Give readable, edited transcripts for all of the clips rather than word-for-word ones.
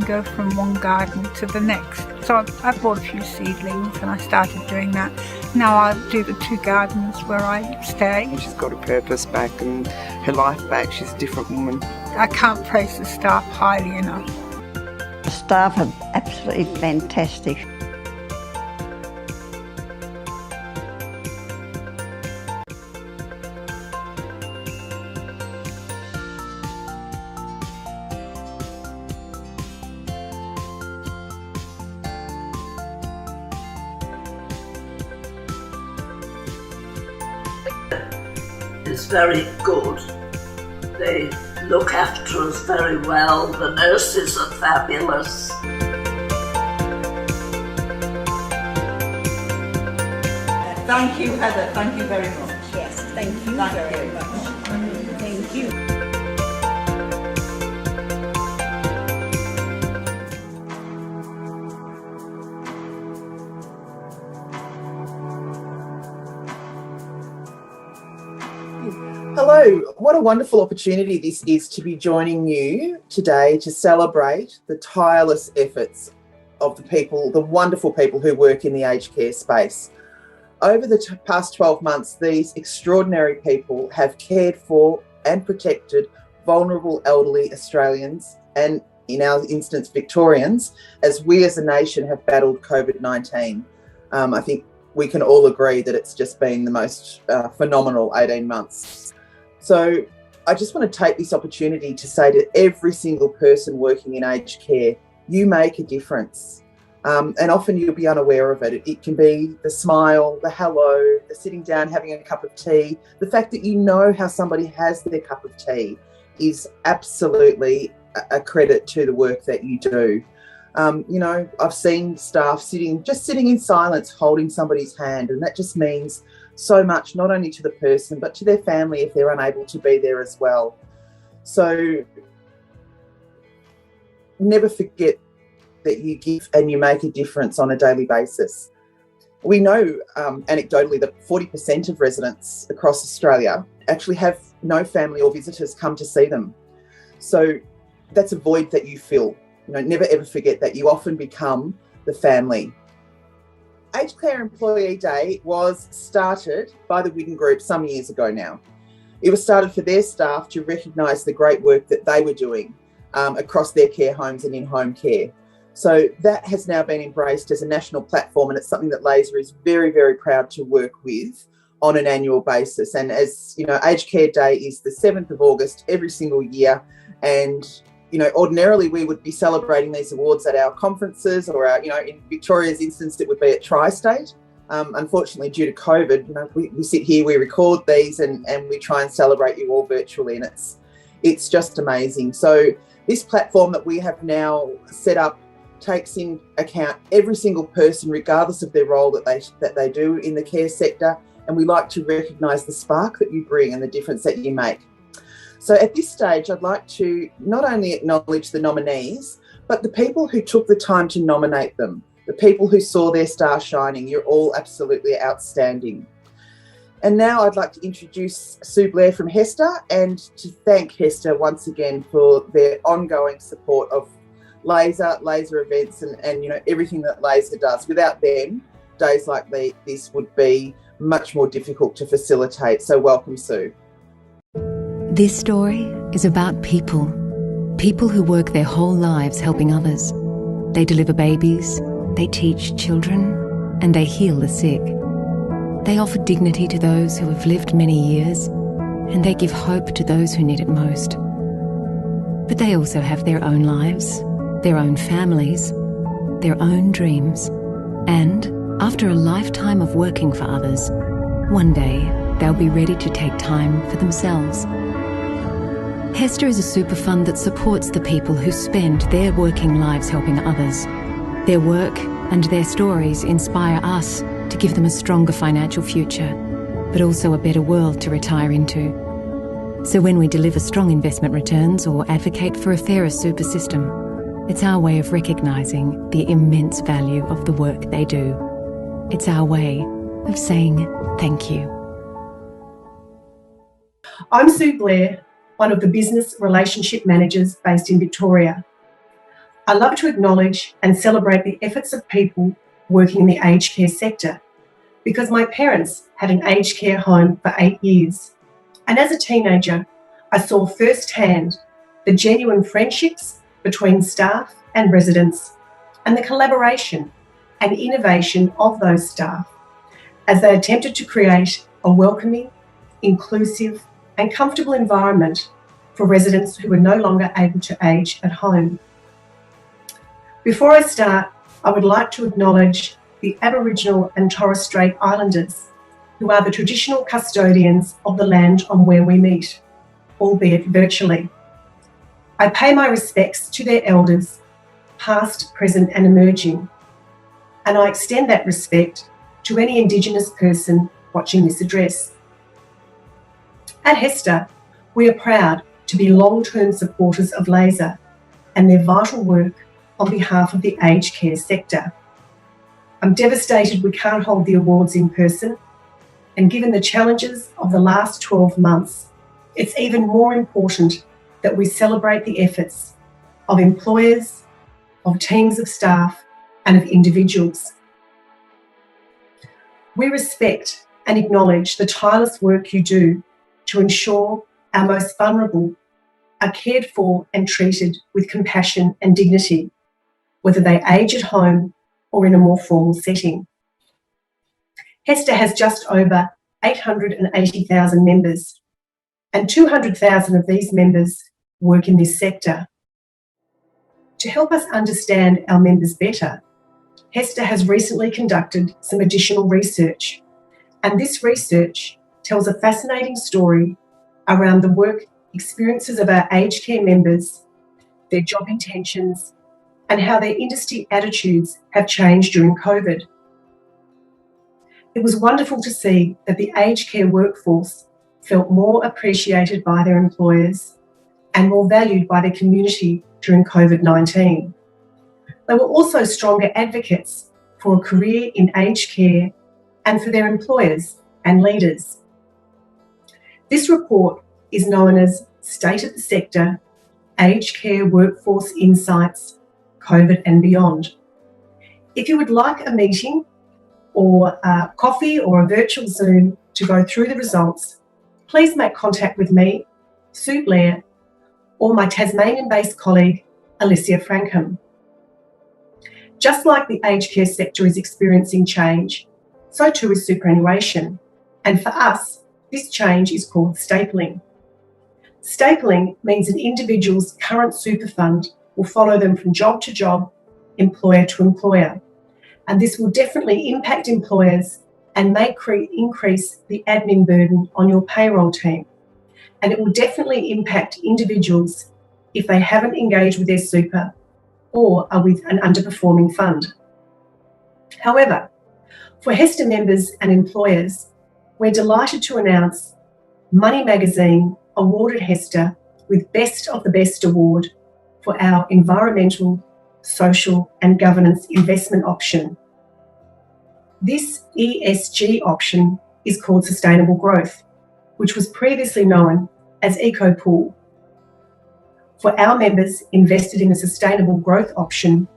and go from one garden to the next. So I bought a few seedlings and I started doing that. Now I do the 2 gardens where I stay. She's got her purpose back and her life back. She's a different woman. I can't praise the staff highly enough. The staff are absolutely fantastic. It's very good. They look after us very well. The nurses are fabulous. Thank you, Heather. Thank you very much. Yes, thank you very much. Thank you. Hello, what a wonderful opportunity this is to be joining you today to celebrate the tireless efforts of the people, the wonderful people who work in the aged care space. Over the past 12 months, these extraordinary people have cared for and protected vulnerable elderly Australians and, in our instance, Victorians, as we as a nation have battled COVID-19. I think we can all agree that it's just been the most phenomenal 18 months. So I just want to take this opportunity to say to every single person working in aged care, you make a difference. And often you'll be unaware of it. It can be the smile, the hello, the sitting down, having a cup of tea. The fact that you know how somebody has their cup of tea is absolutely a credit to the work that you do. You know, I've seen staff sitting in silence, holding somebody's hand, and that just means so much, not only to the person, but to their family if they're unable to be there as well. So never forget that you give and you make a difference on a daily basis. We know anecdotally that 40% of residents across Australia actually have no family or visitors come to see them. So that's a void that you fill. You know, never ever forget that you often become the family. Aged Care Employee Day was started by the Widden Group some years ago now. It was started for their staff to recognise the great work that they were doing across their care homes and in-home care. So that has now been embraced as a national platform, and it's something that Laser is very, very proud to work with on an annual basis. And as you know, Aged Care Day is the 7th of August every single year, and you know, ordinarily we would be celebrating these awards at our conferences or our, you know, in Victoria's instance, it would be at Tri-State. Unfortunately, due to COVID, you know, we sit here, we record these and we try and celebrate you all virtually, and it's just amazing. So this platform that we have now set up takes in account every single person, regardless of their role that they do in the care sector, and we like to recognise the spark that you bring and the difference that you make. So at this stage, I'd like to not only acknowledge the nominees, but the people who took the time to nominate them, the people who saw their star shining. You're all absolutely outstanding. And now I'd like to introduce Sue Blair from Hester, and to thank Hester once again for their ongoing support of Laser events and you know, everything that Laser does. Without them, days like this would be much more difficult to facilitate. So welcome, Sue. This story is about people who work their whole lives helping others. They deliver babies, they teach children, and they heal the sick. They offer dignity to those who have lived many years, and they give hope to those who need it most. But they also have their own lives, their own families, their own dreams, and after a lifetime of working for others, one day they'll be ready to take time for themselves. Hester is a super fund that supports the people who spend their working lives helping others. Their work and their stories inspire us to give them a stronger financial future, but also a better world to retire into. So when we deliver strong investment returns or advocate for a fairer super system, it's our way of recognising the immense value of the work they do. It's our way of saying thank you. I'm Sue Blair, one of the business relationship managers based in Victoria. I love to acknowledge and celebrate the efforts of people working in the aged care sector, because my parents had an aged care home for 8 years. And as a teenager, I saw firsthand the genuine friendships between staff and residents and the collaboration and innovation of those staff as they attempted to create a welcoming, inclusive and comfortable environment for residents who were no longer able to age at home. Before I start, I would like to acknowledge the Aboriginal and Torres Strait Islanders, who are the traditional custodians of the land on where we meet, albeit virtually. I pay my respects to their elders, past, present and emerging, and I extend that respect to any Indigenous person watching this address. At HESTA, we are proud to be long-term supporters of LASER and their vital work on behalf of the aged care sector. I'm devastated we can't hold the awards in person, and given the challenges of the last 12 months, it's even more important that we celebrate the efforts of employers, of teams of staff, and of individuals. We respect and acknowledge the tireless work you do to ensure our most vulnerable are cared for and treated with compassion and dignity, whether they age at home or in a more formal setting. HESTA has just over 880,000 members, and 200,000 of these members work in this sector. To help us understand our members better, HESTA has recently conducted some additional research, and this research tells a fascinating story around the work experiences of our aged care members, their job intentions, and how their industry attitudes have changed during COVID. It was wonderful to see that the aged care workforce felt more appreciated by their employers and more valued by their community during COVID-19. They were also stronger advocates for a career in aged care and for their employers and leaders. This report is known as State of the Sector, Aged Care Workforce Insights, COVID and Beyond. If you would like a meeting or a coffee or a virtual Zoom to go through the results, please make contact with me, Sue Blair, or my Tasmanian-based colleague, Alicia Frankham. Just like the aged care sector is experiencing change, so too is superannuation. And for us, this change is called stapling. Stapling means an individual's current super fund will follow them from job to job, employer to employer. And this will definitely impact employers and may increase the admin burden on your payroll team. And it will definitely impact individuals if they haven't engaged with their super or are with an underperforming fund. However, for HESTA members and employers, we're delighted to announce Money Magazine awarded HESTA with Best of the Best award for our environmental, social and governance investment option. This ESG option is called Sustainable Growth, which was previously known as EcoPool. For our members invested in a Sustainable Growth option,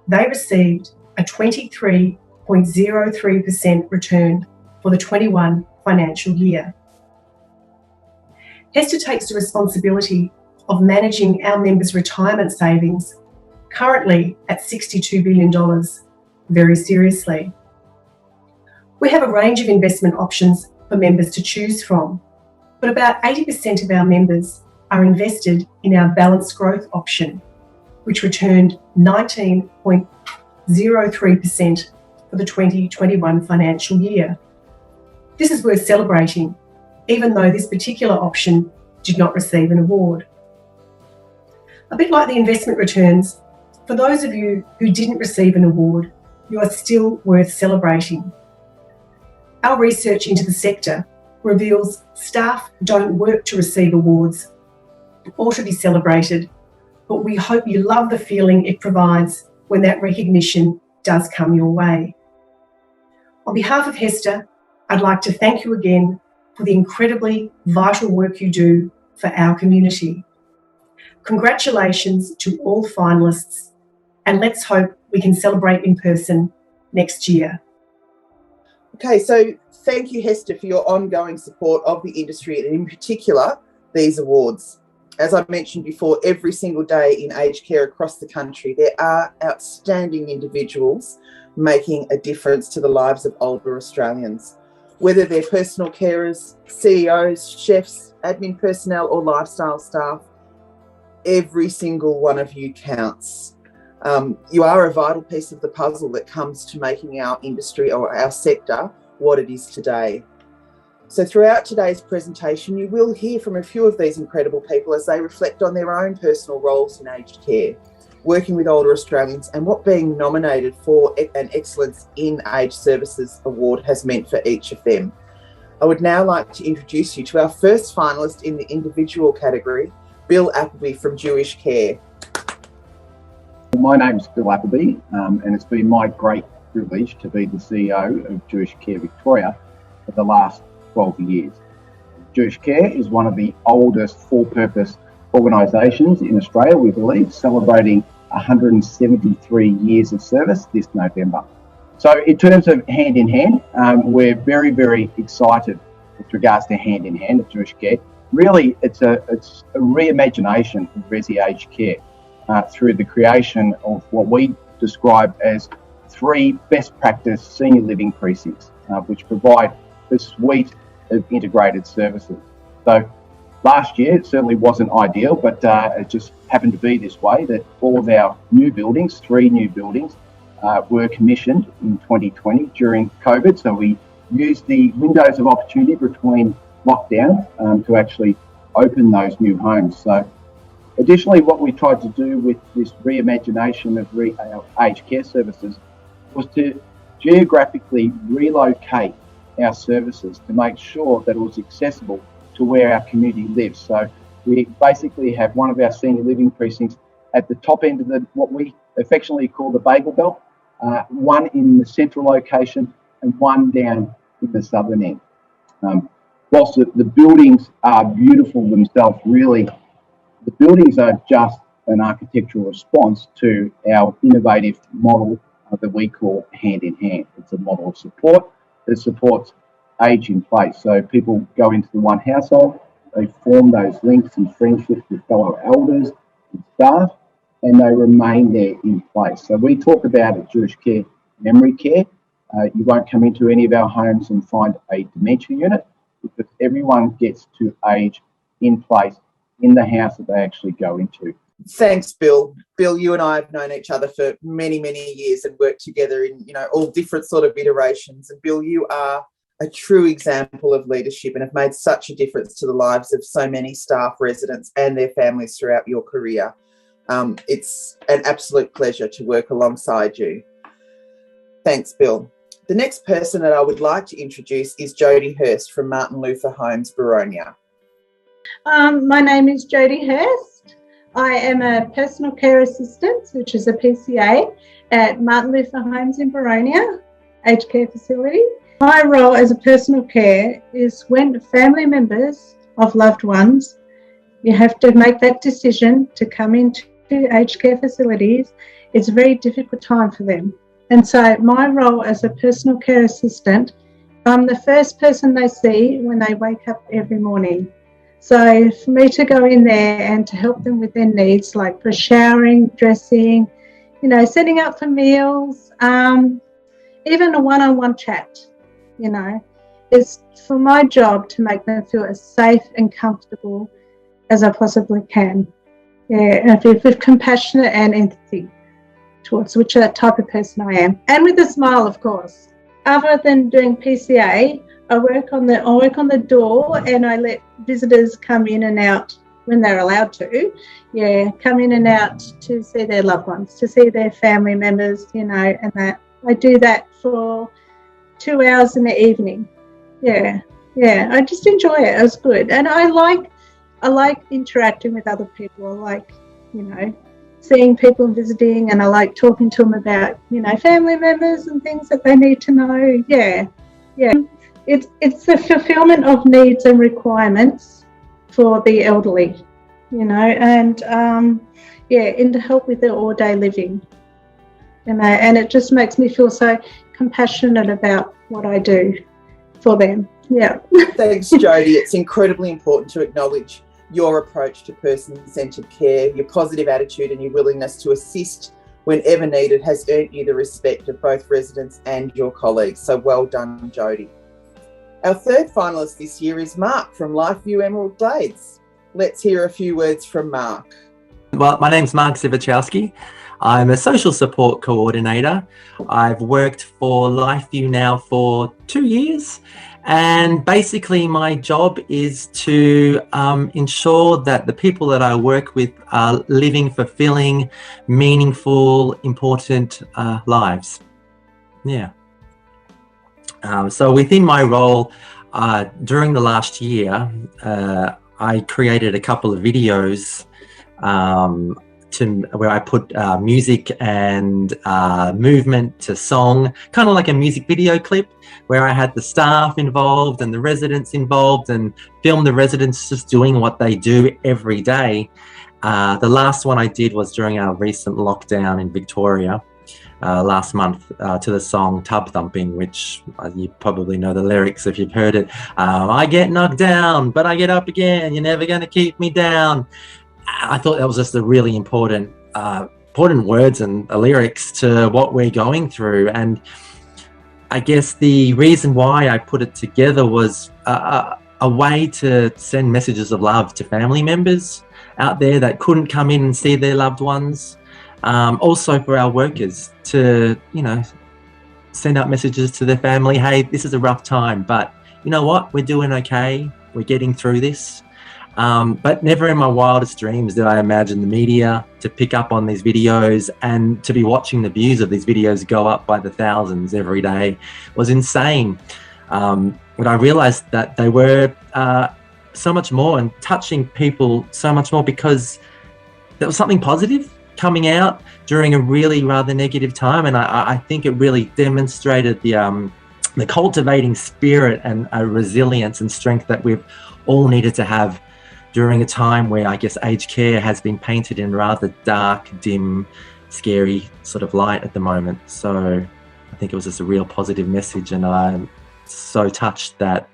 they received a 23.03% return for the 21 financial year. HESTA takes the responsibility of managing our members' retirement savings, currently at $62 billion, very seriously. We have a range of investment options for members to choose from, but about 80% of our members are invested in our Balanced Growth option, which returned 19.03% for the 2021 financial year. This is worth celebrating, even though this particular option did not receive an award. A bit like the investment returns, for those of you who didn't receive an award, you are still worth celebrating. Our research into the sector reveals staff don't work to receive awards or to be celebrated, but we hope you love the feeling it provides when that recognition does come your way. On behalf of HESTA, I'd like to thank you again for the incredibly vital work you do for our community. Congratulations to all finalists And let's hope we can celebrate in person next year. Okay, so thank you, Hester, for your ongoing support of the industry and in particular these awards. As I mentioned before, every single day in aged care across the country, there are outstanding individuals making a difference to the lives of older Australians. Whether they're personal carers, CEOs, chefs, admin personnel or lifestyle staff, every single one of you counts. You are a vital piece of the puzzle that comes to making our industry or our sector what it is today. So throughout today's presentation, you will hear from a few of these incredible people as they reflect on their own personal roles in aged care, working with older Australians and what being nominated for an Excellence in Aged Services award has meant for each of them. I would now like to introduce you to our first finalist in the individual category, Bill Appleby from Jewish Care. My name's Bill Appleby, and it's been my great privilege to be the CEO of Jewish Care Victoria for the last 12 years. Jewish Care is one of the oldest for-purpose organisations in Australia, we believe, celebrating 173 years of service this November. So in terms of hand in hand, we're very, very excited with regards to hand in hand at Jewish Care. Really, it's a reimagination of Resi aged care through the creation of what we describe as 3 best practice senior living precincts, which provide a suite of integrated services. So last year, it certainly wasn't ideal, but it just happened to be this way that all of our new buildings, 3 new buildings, were commissioned in 2020 during COVID. So we used the windows of opportunity between lockdowns to actually open those new homes. So additionally, what we tried to do with this reimagination of our aged care services was to geographically relocate our services to make sure that it was accessible to where our community lives. So we basically have one of our senior living precincts at the top end of what we affectionately call the Bagel Belt, one in the central location and one down in the southern end. Whilst the buildings are beautiful themselves, really, the buildings are just an architectural response to our innovative model that we call hand in hand. It's a model of support that supports age in place. So people go into the one household, they form those links and friendships with fellow elders and staff, and they remain there in place. So we talk about at Jewish Care memory care. You won't come into any of our homes and find a dementia unit because everyone gets to age in place in the house that they actually go into. Thanks, Bill. Bill, you and I have known each other for many, many years and worked together in, all different sort of iterations. And Bill, you are a true example of leadership and have made such a difference to the lives of so many staff, residents and their families throughout your career. It's an absolute pleasure to work alongside you. Thanks, Bill. The next person that I would like to introduce is Jody Hurst from Martin Luther Homes, Boronia. My name is Jody Hurst. I am a personal care assistant, which is a PCA, at Martin Luther Homes in Boronia, aged care facility. My role as a personal care is when family members of loved ones, you have to make that decision to come into aged care facilities. It's a very difficult time for them. And so my role as a personal care assistant, I'm the first person they see when they wake up every morning. So for me to go in there and to help them with their needs, like for showering, dressing, setting up for meals, even a one-on-one chat, it's for my job to make them feel as safe and comfortable as I possibly can. Yeah, and with compassion and empathy towards which type of person I am, and with a smile, of course. Other than doing PCA, I work on the door and I let visitors come in and out when they're allowed to. Yeah, come in and out to see their loved ones, to see their family members, and that. I do that for 2 hours in the evening. Yeah, I just enjoy it. It was good. And I like interacting with other people. I like, seeing people and visiting, and I like talking to them about, family members and things that they need to know. Yeah. It's the fulfillment of needs and requirements for the elderly, and to help with their all-day living. And it just makes me feel so compassionate about what I do for them. Yeah. Thanks, Jody. It's incredibly important to acknowledge your approach to person-centred care. Your positive attitude and your willingness to assist whenever needed has earned you the respect of both residents and your colleagues. So well done, Jody. Our third finalist this year is Mark from Lifeview Emerald Glades. Let's hear a few words from Mark. Well, my name's Mark Zivachowski. I'm a social support coordinator. I've worked for Lifeview now for 2 years, and basically my job is to ensure that the people that I work with are living fulfilling, meaningful, important lives. Yeah. So within my role, during the last year, I created a couple of videos where I put music and movement to song, kind of like a music video clip, where I had the staff involved and the residents involved and filmed the residents just doing what they do every day. The last one I did was during our recent lockdown in Victoria last month to the song Tub Thumping, which you probably know the lyrics if you've heard it. I get knocked down, but I get up again. You're never going to keep me down. I thought that was just a really important words and lyrics to what we're going through. And I guess the reason why I put it together was a way to send messages of love to family members out there that couldn't come in and see their loved ones. Also for our workers to, send out messages to their family. Hey, this is a rough time, but you know what? We're doing okay. We're getting through this. But never in my wildest dreams did I imagine the media to pick up on these videos and to be watching the views of these videos go up by the thousands every day was insane. But I realized that they were so much more and touching people so much more because there was something positive coming out during a really rather negative time. And I think it really demonstrated the cultivating spirit and resilience and strength that we've all needed to have during a time where I guess aged care has been painted in rather dark, dim, scary sort of light at the moment. So I think it was just a real positive message, and I'm so touched that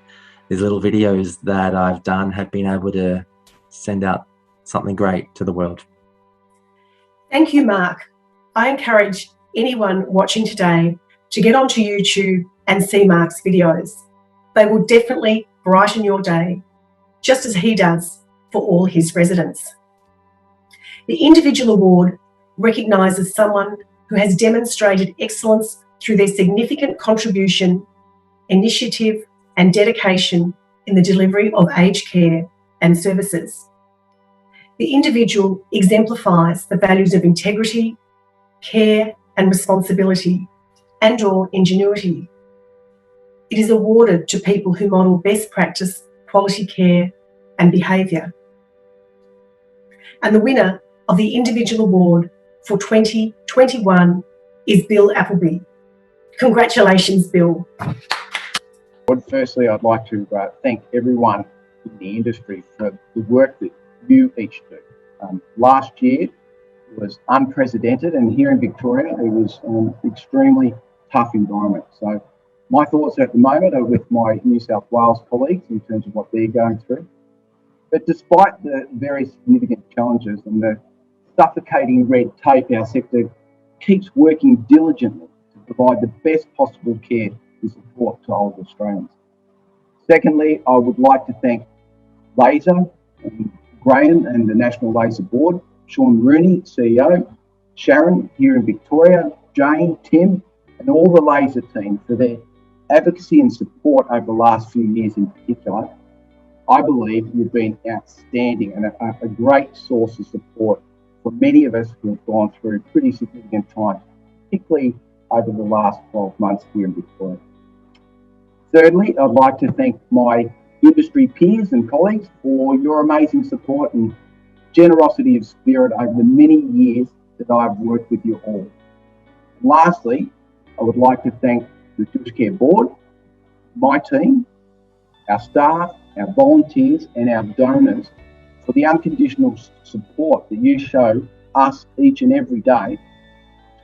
these little videos that I've done have been able to send out something great to the world. Thank you, Mark. I encourage anyone watching today to get onto YouTube and see Mark's videos. They will definitely brighten your day, just as he does for all his residents. The individual award recognises someone who has demonstrated excellence through their significant contribution, initiative and dedication in the delivery of aged care and services. The individual exemplifies the values of integrity, care and responsibility, and/or ingenuity. It is awarded to people who model best practice, quality care and behaviour. And the winner of the individual award for 2021 is Bill Appleby. Congratulations, Bill. Firstly, I'd like to thank everyone in the industry for the work that you each do. Last year was unprecedented, and here in Victoria it was an extremely tough environment. So my thoughts at the moment are with my New South Wales colleagues in terms of what they're going through. But despite the very significant challenges and the suffocating red tape, our sector keeps working diligently to provide the best possible care and support to older Australians. Secondly, I would like to thank Laser and Graham and the National Laser Board, Sean Rooney, CEO, Sharon here in Victoria, Jane, Tim, and all the Laser team for their advocacy and support over the last few years in particular. I believe you've been outstanding and a great source of support for many of us who have gone through pretty significant times, particularly over the last 12 months here in Victoria. Thirdly, I'd like to thank my industry peers and colleagues for your amazing support and generosity of spirit over the many years that I've worked with you all. Lastly, I would like to thank the Jewish Care Board, my team, our staff, our volunteers and our donors for the unconditional support that you show us each and every day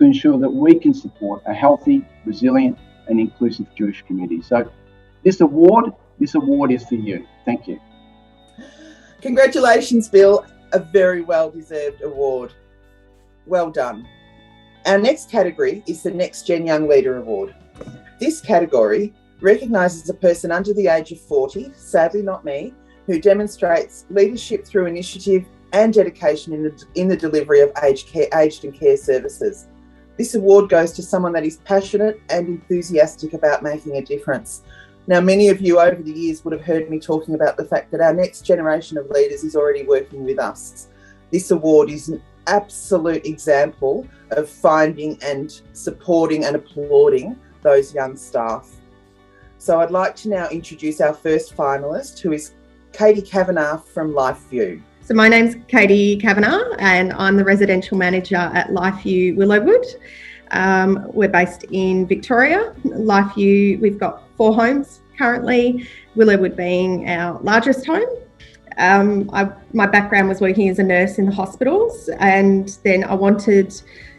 to ensure that we can support a healthy, resilient and inclusive Jewish community. So this award is for you. Thank you. Congratulations, Bill. A very well-deserved award. Well done. Our next category is the Next Gen Young Leader Award. This category recognises a person under the age of 40, sadly not me, who demonstrates leadership through initiative and dedication in the delivery of aged and care services. This award goes to someone that is passionate and enthusiastic about making a difference. Now, many of you over the years would have heard me talking about the fact that our next generation of leaders is already working with us. This award is an absolute example of finding and supporting and applauding those young staff. So I'd like to now introduce our first finalist, who is Katie Cavanaugh from Lifeview. So my name's Katie Cavanaugh and I'm the residential manager at Lifeview Willowwood. We're based in Victoria. Lifeview, we've got 4 homes currently, Willowwood being our largest home. My background was working as a nurse in the hospitals, and then I wanted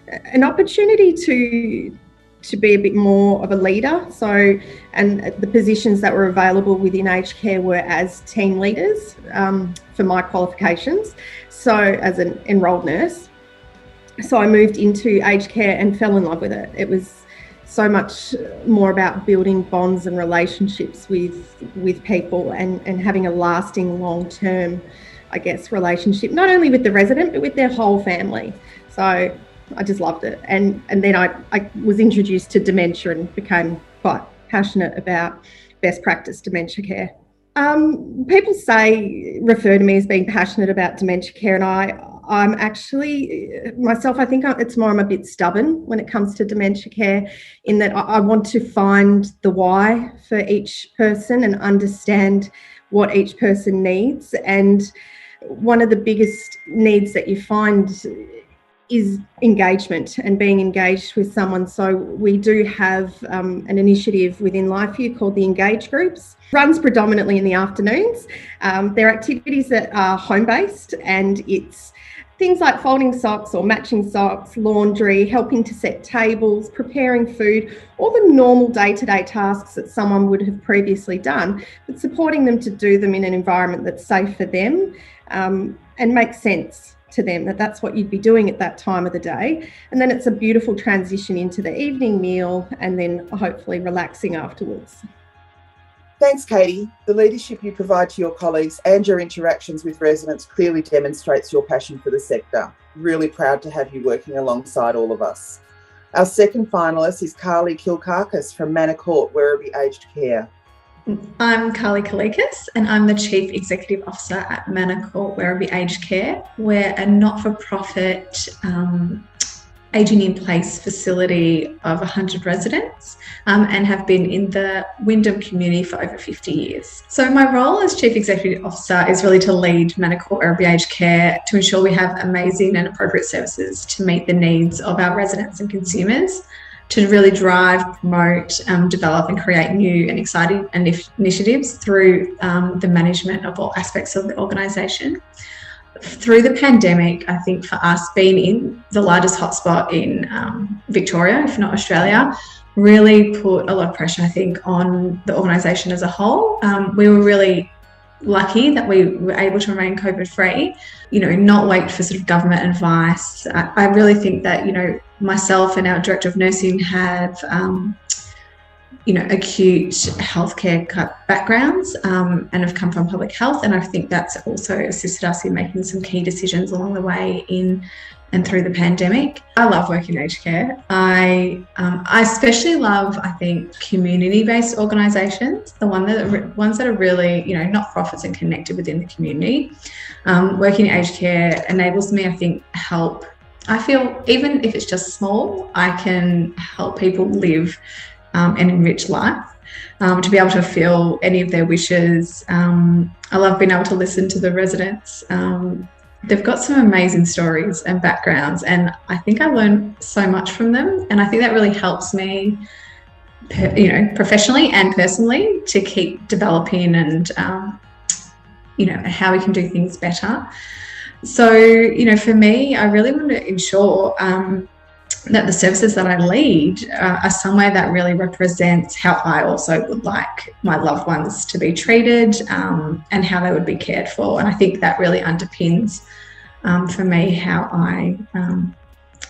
an opportunity to be a bit more of a leader. So, and the positions that were available within aged care were as team leaders for my qualifications. So as an enrolled nurse. So I moved into aged care and fell in love with it. It was so much more about building bonds and relationships with people and having a lasting long-term, I guess, relationship, not only with the resident, but with their whole family. So I just loved it. And then I was introduced to dementia and became quite passionate about best practice dementia care. People refer to me as being passionate about dementia care, and I'm actually, myself, I think I'm a bit stubborn when it comes to dementia care, in that I want to find the why for each person and understand what each person needs. And one of the biggest needs that you find is engagement and being engaged with someone. So we do have an initiative within Lifeview called the Engage Groups. Runs predominantly in the afternoons. They're activities that are home-based, and it's things like folding socks or matching socks, laundry, helping to set tables, preparing food, all the normal day-to-day tasks that someone would have previously done, but supporting them to do them in an environment that's safe for them and makes sense to them, that's what you'd be doing at that time of the day. And then it's a beautiful transition into the evening meal and then hopefully relaxing afterwards. Thanks, Katie. The leadership you provide to your colleagues and your interactions with residents clearly demonstrates your passion for the sector. Really proud to have you working alongside all of us. Our second finalist is Carly Kilcarchus from Manor Court, Werribee Aged Care. I'm Carly Kilcarchus and I'm the Chief Executive Officer at Manor Court Werribee Aged Care. We're a not-for-profit ageing in place facility of 100 residents and have been in the Wyndham community for over 50 years. So my role as Chief Executive Officer is really to lead Manor Court Werribee Aged Care to ensure we have amazing and appropriate services to meet the needs of our residents and consumers, to really drive, promote, develop and create new and exciting initiatives through the management of all aspects of the organisation. Through the pandemic, I think for us being in the largest hotspot in Victoria, if not Australia, really put a lot of pressure, I think, on the organisation as a whole. We were really lucky that we were able to remain COVID-free, not wait for sort of government advice. I really think that, myself and our Director of Nursing have, acute healthcare backgrounds and have come from public health. And I think that's also assisted us in making some key decisions along the way in and through the pandemic. I love working in aged care. I especially love, I think, community-based organisations, the ones that are really, not-for-profits and connected within the community. Working in aged care enables me, I think, help. I feel even if it's just small, I can help people live an enriched life, to be able to fulfill any of their wishes. I love being able to listen to the residents. They've got some amazing stories and backgrounds, and I think I learn so much from them. And I think that really helps me, professionally and personally, to keep developing and, how we can do things better. So, for me, I really want to ensure that the services that I lead are somewhere that really represents how I also would like my loved ones to be treated, and how they would be cared for. And I think that really underpins for me how I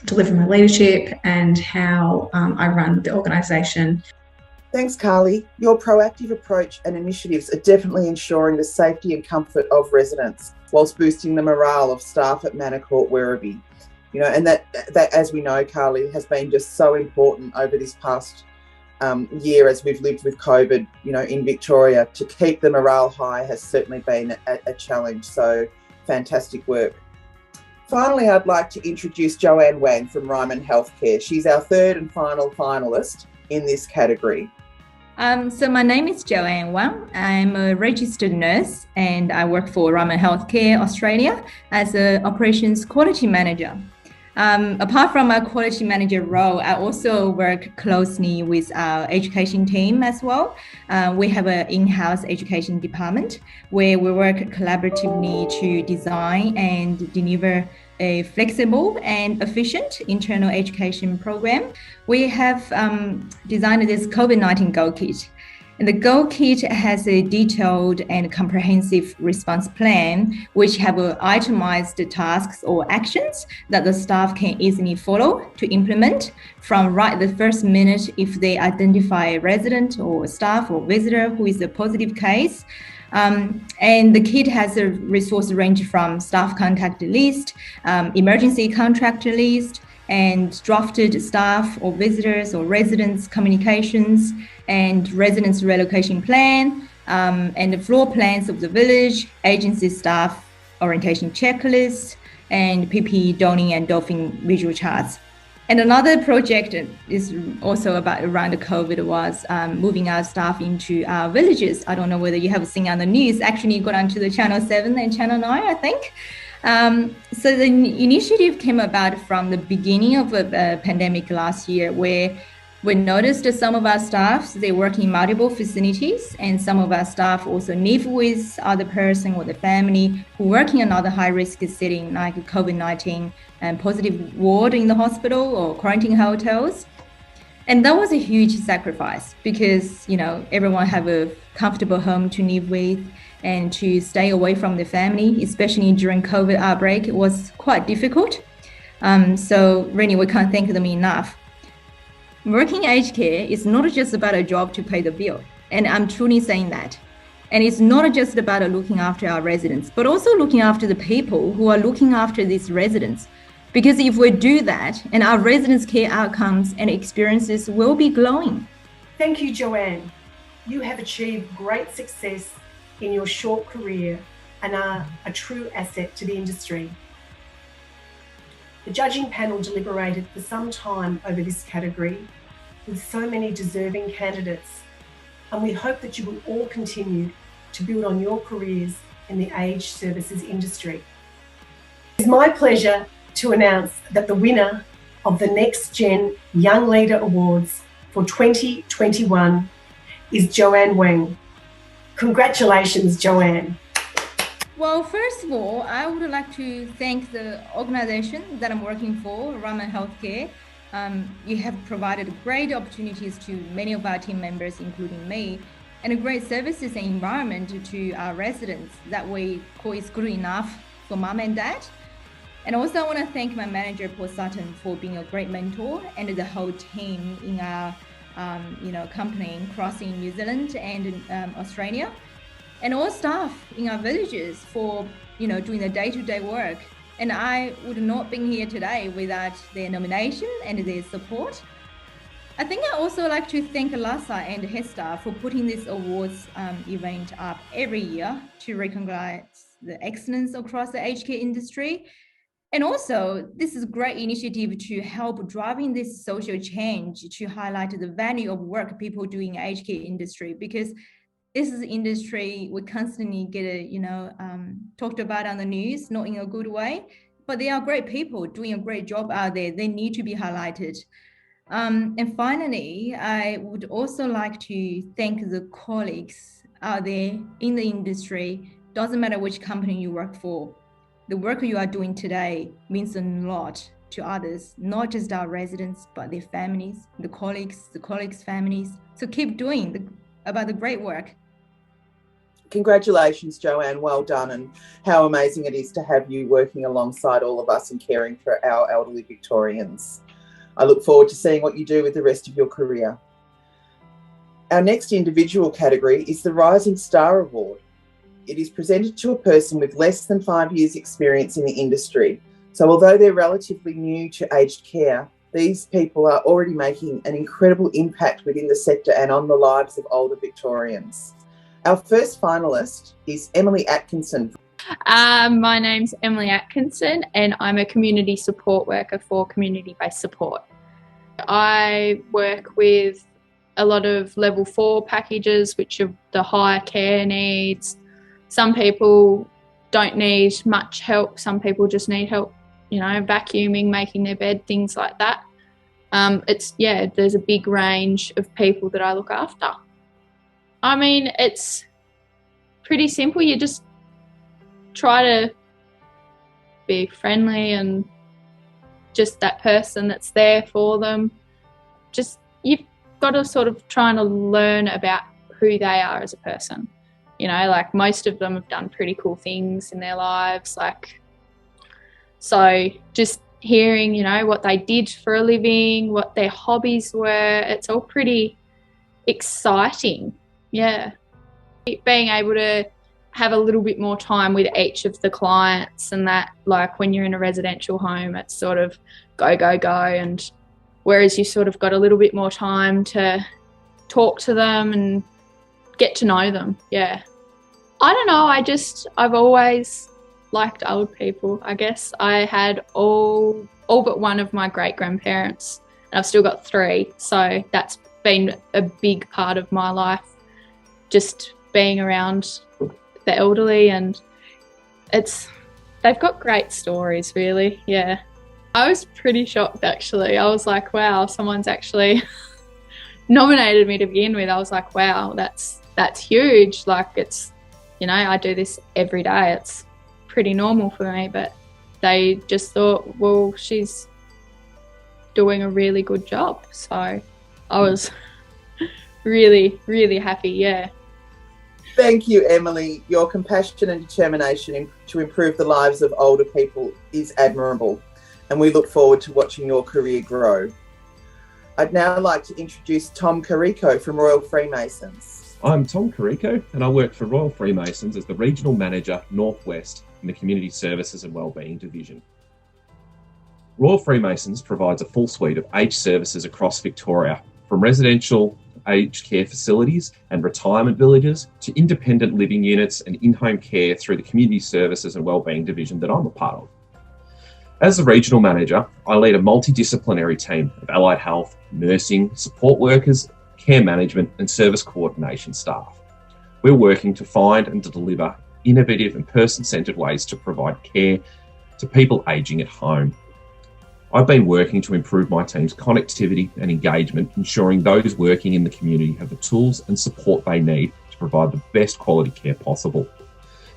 deliver my leadership and how I run the organisation. Thanks, Carly. Your proactive approach and initiatives are definitely ensuring the safety and comfort of residents whilst boosting the morale of staff at Manor Court Werribee. You know, and that, as we know, Carly, has been just so important over this past year as we've lived with COVID, you know, in Victoria. To keep the morale high has certainly been a challenge. So fantastic work. Finally, I'd like to introduce Joanne Wen from Ryman Healthcare. She's our third and final finalist in this category. So my name is Joanne Wen. I'm a registered nurse and I work for Ryman Healthcare Australia as an operations quality manager. Apart from my quality manager role, I also work closely with our education team as well. We have an in-house education department where we work collaboratively to design and deliver a flexible and efficient internal education program. We have designed this COVID-19 Go Kit. And the Go Kit has a detailed and comprehensive response plan, which have itemized tasks or actions that the staff can easily follow to implement from right the first minute if they identify a resident or staff or visitor who is a positive case. And the kit has a resource range from staff contact list, emergency contract list, and drafted staff or visitors or residents communications and residents relocation plan, and the floor plans of the village, agency staff orientation checklist, and PPE donning and doffing visual charts. And another project is also around the COVID was moving our staff into our villages. I don't know whether you have seen on the news, actually got onto the Channel 7 and Channel 9, I think. So the initiative came about from the beginning of the pandemic last year, where we noticed that some of our staff, they work in multiple facilities, and some of our staff also live with other person or the family who work in another high-risk setting like COVID-19 and positive ward in the hospital or quarantine hotels. And that was a huge sacrifice because, you know, everyone have a comfortable home to live with and to stay away from the family, especially during COVID outbreak, it was quite difficult. So really, we can't thank them enough. Working aged care is not just about a job to pay the bill, and I'm truly saying that. And it's not just about looking after our residents, but also looking after the people who are looking after these residents. Because if we do that, and our residents' care outcomes and experiences will be glowing. Thank you, Joanne. You have achieved great success in your short career and are a true asset to the industry. The judging panel deliberated for some time over this category with so many deserving candidates, and we hope that you will all continue to build on your careers in the aged services industry. It's my pleasure to announce that the winner of the Next Gen Young Leader Awards for 2021 is Joanne Wen. Congratulations, Joanne. Well, first of all, I would like to thank the organization that I'm working for, Ryman Healthcare. You have provided great opportunities to many of our team members, including me, and great services and environment to our residents that we call is good enough for mom and dad. And also I want to thank my manager, Paul Sutton, for being a great mentor, and the whole team in our company crossing New Zealand and Australia. And all staff in our villages for, doing the day-to-day work. And I would not be here today without their nomination and their support. I think I also like to thank Lhasa and Hester for putting this awards event up every year to recognize the excellence across the aged care industry. And also, this is a great initiative to help driving this social change, to highlight the value of work people do in the aged care industry, because this is an industry we constantly get, talked about on the news, not in a good way, but they are great people doing a great job out there. They need to be highlighted. And finally, I would also like to thank the colleagues out there in the industry. Doesn't matter which company you work for. The work you are doing today means a lot to others, not just our residents, but their families, the colleagues' families. So keep doing about the great work. Congratulations, Joanne. Well done. And how amazing it is to have you working alongside all of us and caring for our elderly Victorians. I look forward to seeing what you do with the rest of your career. Our next individual category is the Rising Star Award. It is presented to a person with less than 5 years' experience in the industry. So although they're relatively new to aged care, these people are already making an incredible impact within the sector and on the lives of older Victorians. Our first finalist is Emily Atkinson. My name's Emily Atkinson and I'm a community support worker for community-based support. I work with a lot of level 4 packages, which are the higher care needs. Some people don't need much help. Some people just need help, vacuuming, making their bed, things like that. There's a big range of people that I look after. I mean, it's pretty simple. You just try to be friendly and just that person that's there for them. Just, you've got to sort of try to learn about who they are as a person. Like most of them have done pretty cool things in their lives. So just hearing, what they did for a living, what their hobbies were, it's all pretty exciting. Yeah. Being able to have a little bit more time with each of the clients, and that, like when you're in a residential home, it's sort of go, go, go. And whereas you sort of got a little bit more time to talk to them and get to know them. Yeah. I don't know. I've always liked old people. I guess I had all but one of my great grandparents, and I've still got 3. So that's been a big part of my life. Just being around the elderly, and they've got great stories, really. Yeah. I was pretty shocked, actually. I was like, wow, someone's actually nominated me to begin with. I was like, wow, that's huge. Like, it's, I do this every day. It's pretty normal for me, but they just thought, well, she's doing a really good job. So I was really, really happy. Yeah. Thank you, Emily. Your compassion and determination to improve the lives of older people is admirable, and we look forward to watching your career grow. I'd now like to introduce Tom Curico from Royal Freemasons. I'm Tom Curico, and I work for Royal Freemasons as the Regional Manager Northwest in the Community Services and Wellbeing Division. Royal Freemasons provides a full suite of aged services across Victoria, from residential aged care facilities and retirement villages to independent living units and in-home care through the Community Services and Wellbeing Division that I'm a part of. As the Regional Manager, I lead a multidisciplinary team of allied health, nursing, support workers, care management and service coordination staff. We're working to find and to deliver innovative and person-centred ways to provide care to people ageing at home. I've been working to improve my team's connectivity and engagement, ensuring those working in the community have the tools and support they need to provide the best quality care possible.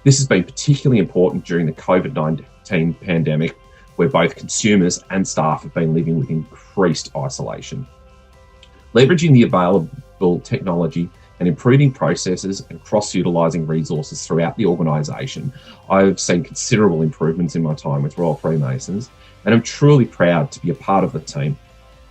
This has been particularly important during the COVID-19 pandemic, where both consumers and staff have been living with increased isolation. Leveraging the available technology and improving processes and cross-utilising resources throughout the organisation, I've seen considerable improvements in my time with Royal Freemasons, and I'm truly proud to be a part of the team.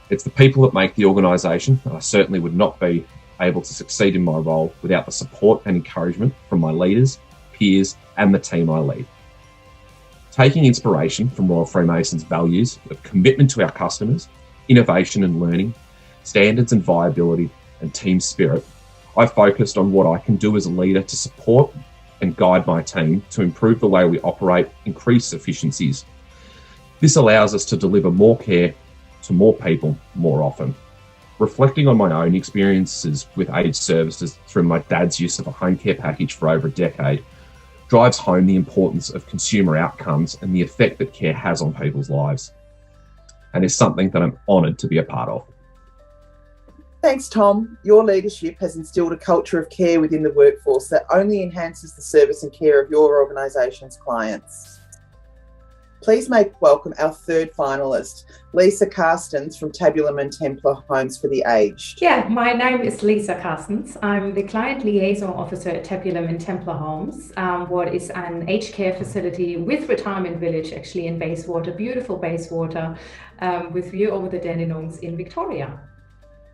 It's the people that make the organisation, and I certainly would not be able to succeed in my role without the support and encouragement from my leaders, peers, and the team I lead. Taking inspiration from Royal Freemasons' values of commitment to our customers, innovation and learning, standards and viability, and team spirit, I focused on what I can do as a leader to support and guide my team to improve the way we operate, increase efficiencies. This allows us to deliver more care to more people more often. Reflecting on my own experiences with aged services through my dad's use of a home care package for over a decade drives home the importance of consumer outcomes and the effect that care has on people's lives, and is something that I'm honoured to be a part of. Thanks, Tom. Your leadership has instilled a culture of care within the workforce that only enhances the service and care of your organisation's clients. Please make welcome our third finalist, Lisa Carstens from Tabulum and Templar Homes for the Aged. Yeah, my name is Lisa Carstens. I'm the Client Liaison Officer at Tabulum and Templar Homes, what is an aged care facility with retirement village actually in Bayswater, beautiful Bayswater, with view over the Dandenongs in Victoria.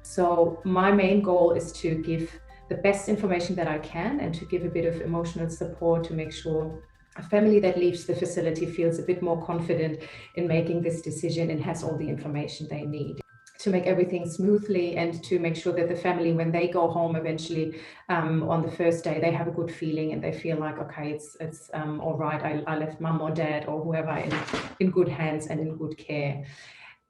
So my main goal is to give the best information that I can and to give a bit of emotional support to make sure a family that leaves the facility feels a bit more confident in making this decision and has all the information they need to make everything smoothly, and to make sure that the family, when they go home eventually on the first day, they have a good feeling and they feel like, okay, it's all right, I left mum or dad or whoever in good hands and in good care.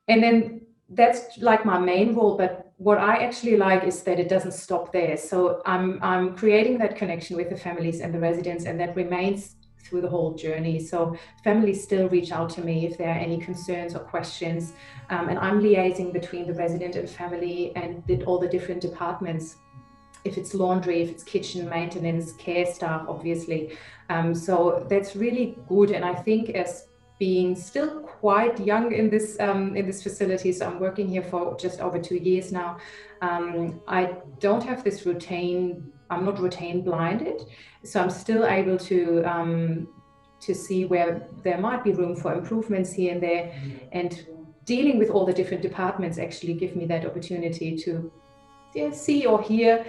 And then that's like my main role, but what I actually like is that it doesn't stop there. So I'm creating that connection with the families and the residents, and that remains through the whole journey. So families still reach out to me if there are any concerns or questions, and I'm liaising between the resident and family and all the different departments, if it's laundry, if it's kitchen, maintenance, care staff, obviously. So that's really good. And I think as being still quite young in this facility, so I'm working here for just over 2 years now, I don't have this routine. I'm not routine blinded, so I'm still able to see where there might be room for improvements here and there, and dealing with all the different departments actually give me that opportunity to see or hear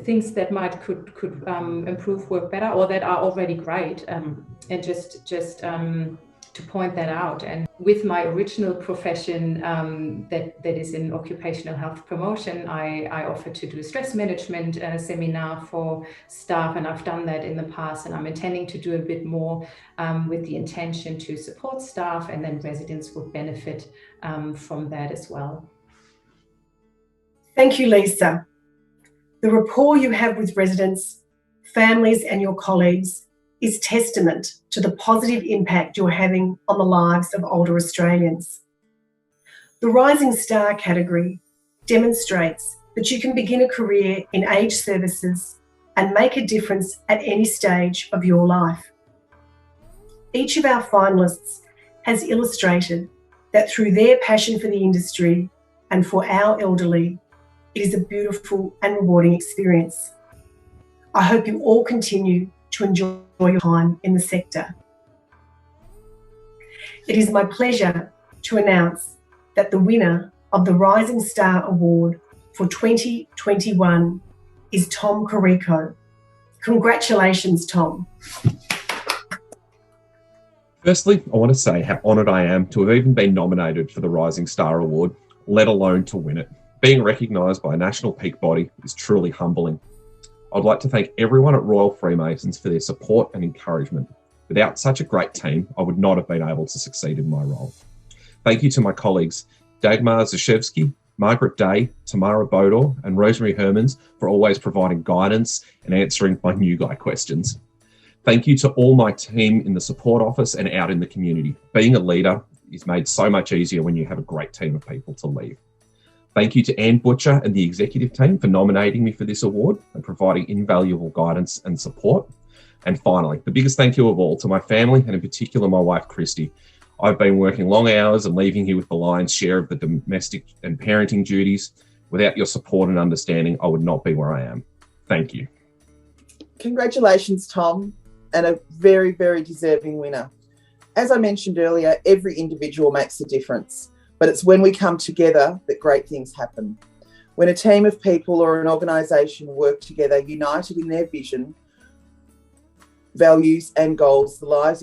things that could improve work better, or that are already great, and just to point that out. And with my original profession that is in occupational health promotion, I offer to do a stress management seminar for staff, and I've done that in the past, and I'm intending to do a bit more with the intention to support staff, and then residents would benefit from that as well. Thank you, Lisa. The rapport you have with residents, families and your colleagues is testament to the positive impact you're having on the lives of older Australians. The Rising Star category demonstrates that you can begin a career in aged services and make a difference at any stage of your life. Each of our finalists has illustrated that through their passion for the industry and for our elderly, it is a beautiful and rewarding experience. I hope you all continue to enjoy your time in the sector. It is my pleasure to announce that the winner of the Rising Star Award for 2021 is Tom Curico. Congratulations, Tom. Firstly, I want to say how honoured I am to have even been nominated for the Rising Star Award, let alone to win it. Being recognised by a national peak body is truly humbling. I'd like to thank everyone at Royal Freemasons for their support and encouragement. Without such a great team, I would not have been able to succeed in my role. Thank you to my colleagues, Dagmar Zashevsky, Margaret Day, Tamara Bodor, and Rosemary Hermans for always providing guidance and answering my new guy questions. Thank you to all my team in the support office and out in the community. Being a leader is made so much easier when you have a great team of people to lead. Thank you to Anne Butcher and the executive team for nominating me for this award and providing invaluable guidance and support. And finally, the biggest thank you of all to my family, and in particular my wife, Christy. I've been working long hours and leaving here with the lion's share of the domestic and parenting duties. Without your support and understanding, I would not be where I am. Thank you. Congratulations, Tom, and a very, very deserving winner. As I mentioned earlier, every individual makes a difference. But it's when we come together that great things happen. When a team of people or an organisation work together, united in their vision, values and goals, the lives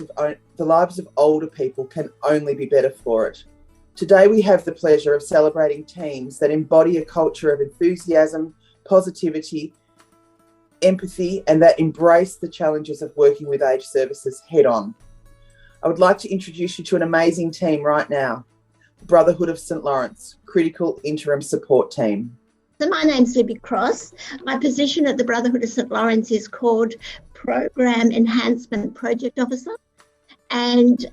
of older people can only be better for it. Today we have the pleasure of celebrating teams that embody a culture of enthusiasm, positivity, empathy, and that embrace the challenges of working with aged services head on. I would like to introduce you to an amazing team right now. Brotherhood of St Lawrence, Critical Interim Support Team. So my name's Libby Cross. My position at the Brotherhood of St Lawrence is called Program Enhancement Project Officer, and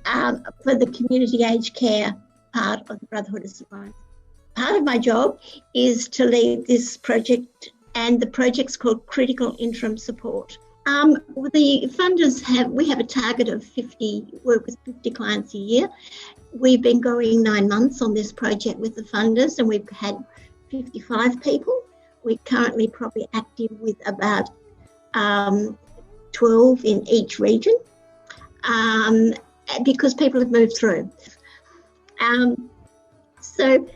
for the community aged care part of the Brotherhood of St Lawrence. Part of my job is to lead this project, and the project's called Critical Interim Support. The funders we have a target of 50, work with 50 clients a year. We've been going 9 months on this project with the funders, and we've had 55 people. We're currently probably active with about 12 in each region, because people have moved through. So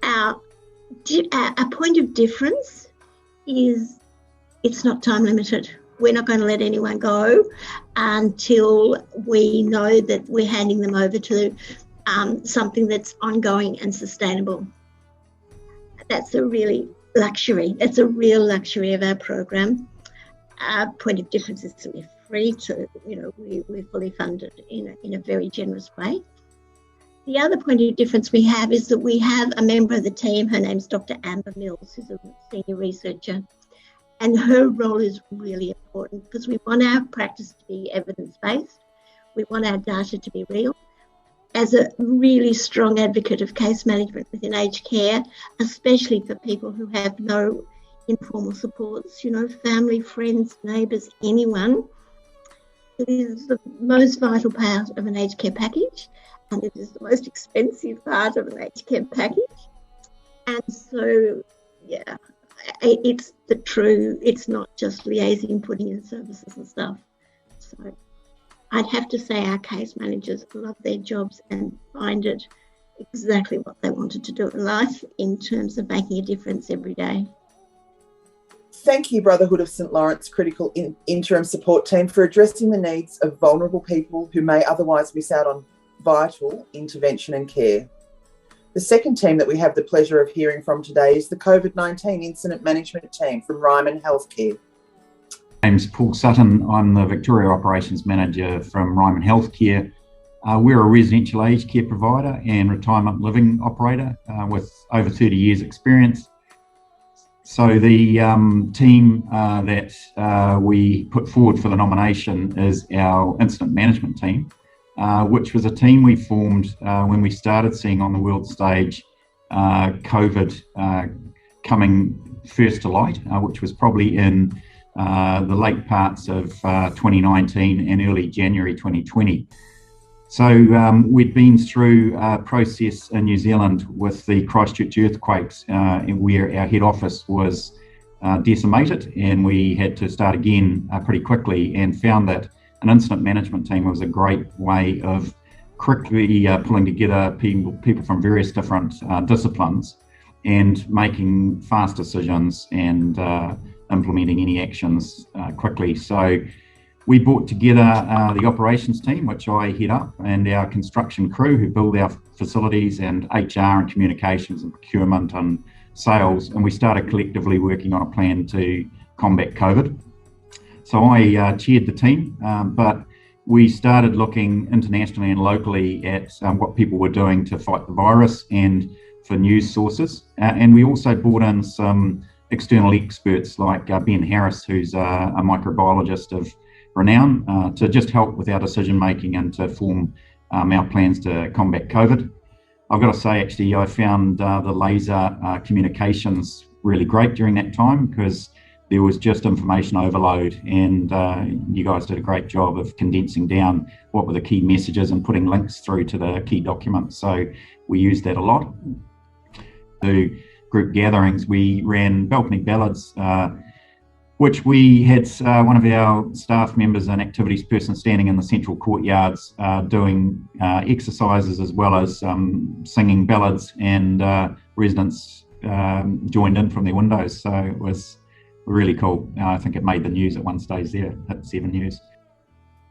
our point of difference is it's not time limited. We're not going to let anyone go until we know that we're handing them over to something that's ongoing and sustainable. That's a really luxury. It's a real luxury of our program. Our point of difference is that we're free to, we're fully funded in a very generous way. The other point of difference we have is that we have a member of the team, her name's Dr. Amber Mills, who's a senior researcher, and her role is really important because we want our practice to be evidence-based. We want our data to be real. As a really strong advocate of case management within aged care, especially for people who have no informal supports, family, friends, neighbours, anyone, it is the most vital part of an aged care package, and it is the most expensive part of an aged care package. And so, it's it's not just liaising, putting in services and stuff. So I'd have to say our case managers love their jobs and find it exactly what they wanted to do in life in terms of making a difference every day. Thank you, Brotherhood of St Lawrence Critical Interim Support Team, for addressing the needs of vulnerable people who may otherwise miss out on vital intervention and care. The second team that we have the pleasure of hearing from today is the COVID-19 Incident Management Team from Ryman Healthcare. My name's Paul Sutton. I'm the Victoria Operations Manager from Ryman Healthcare. We're a residential aged care provider and retirement living operator with over 30 years experience. So the team that we put forward for the nomination is our incident management team, which was a team we formed when we started seeing on the world stage COVID coming first to light, which was probably in the late parts of 2019 and early January 2020. So we'd been through a process in New Zealand with the Christchurch earthquakes where our head office was decimated, and we had to start again pretty quickly, and found that an incident management team was a great way of quickly pulling together people from various different disciplines and making fast decisions and implementing any actions quickly. So we brought together the operations team, which I head up, and our construction crew who build our facilities, and HR and communications and procurement and sales, and we started collectively working on a plan to combat COVID. So I chaired the team, but we started looking internationally and locally at what people were doing to fight the virus and for news sources. And we also brought in some external experts like Ben Harris, who's a microbiologist of renown, to just help with our decision making and to form our plans to combat COVID. I've got to say, actually, I found the laser communications really great during that time, because there was just information overload, and you guys did a great job of condensing down what were the key messages and putting links through to the key documents. So we used that a lot. The group gatherings, we ran balcony ballads, which we had one of our staff members, an activities person, standing in the central courtyards doing exercises as well as singing ballads, and residents joined in from their windows. So it was really cool. I think it made the news at one stage there, hit 7 News.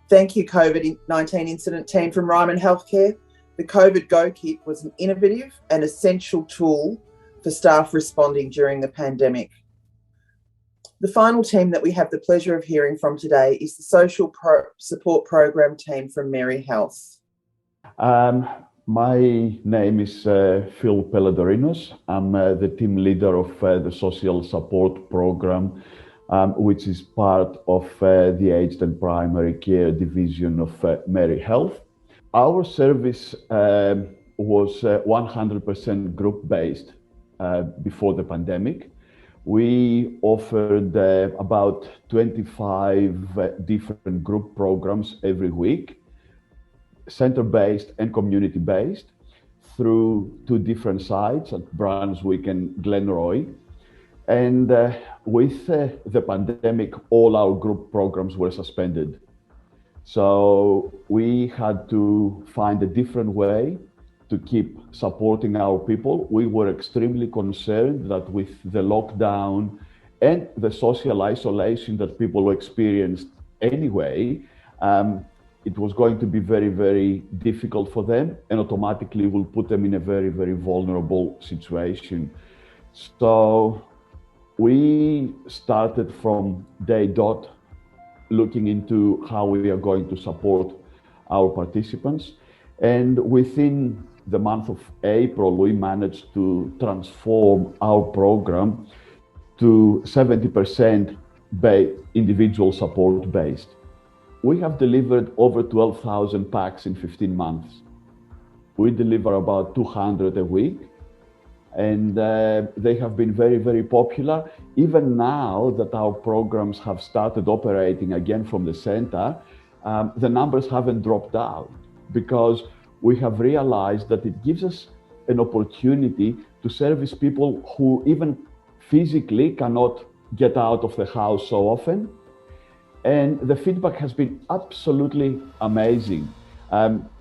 Thank you, COVID-19 Incident Team from Ryman Healthcare. The COVID Go Kit was an innovative and essential tool for staff responding during the pandemic. The final team that we have the pleasure of hearing from today is the Social Support Program Team from Mary Health. My name is Phil Peladorinos. I'm the team leader of the Social Support Program, which is part of the Aged and Primary Care Division of Mary Health. Our service was 100% group-based before the pandemic. We offered about 25 different group programs every week, center-based and community-based, through 2 different sites at Brunswick and Glenroy. And with the pandemic, all our group programs were suspended. So we had to find a different way to keep supporting our people. We were extremely concerned that with the lockdown and the social isolation that people experienced anyway, it was going to be very, very difficult for them, and automatically will put them in a very, very vulnerable situation. So we started from day dot looking into how we are going to support our participants. And within the month of April, we managed to transform our program to 70% individual support based. We have delivered over 12,000 packs in 15 months. We deliver about 200 a week, and they have been very, very popular. Even now that our programs have started operating again from the center, the numbers haven't dropped out, because we have realized that it gives us an opportunity to service people who even physically cannot get out of the house so often. And the feedback has been absolutely amazing.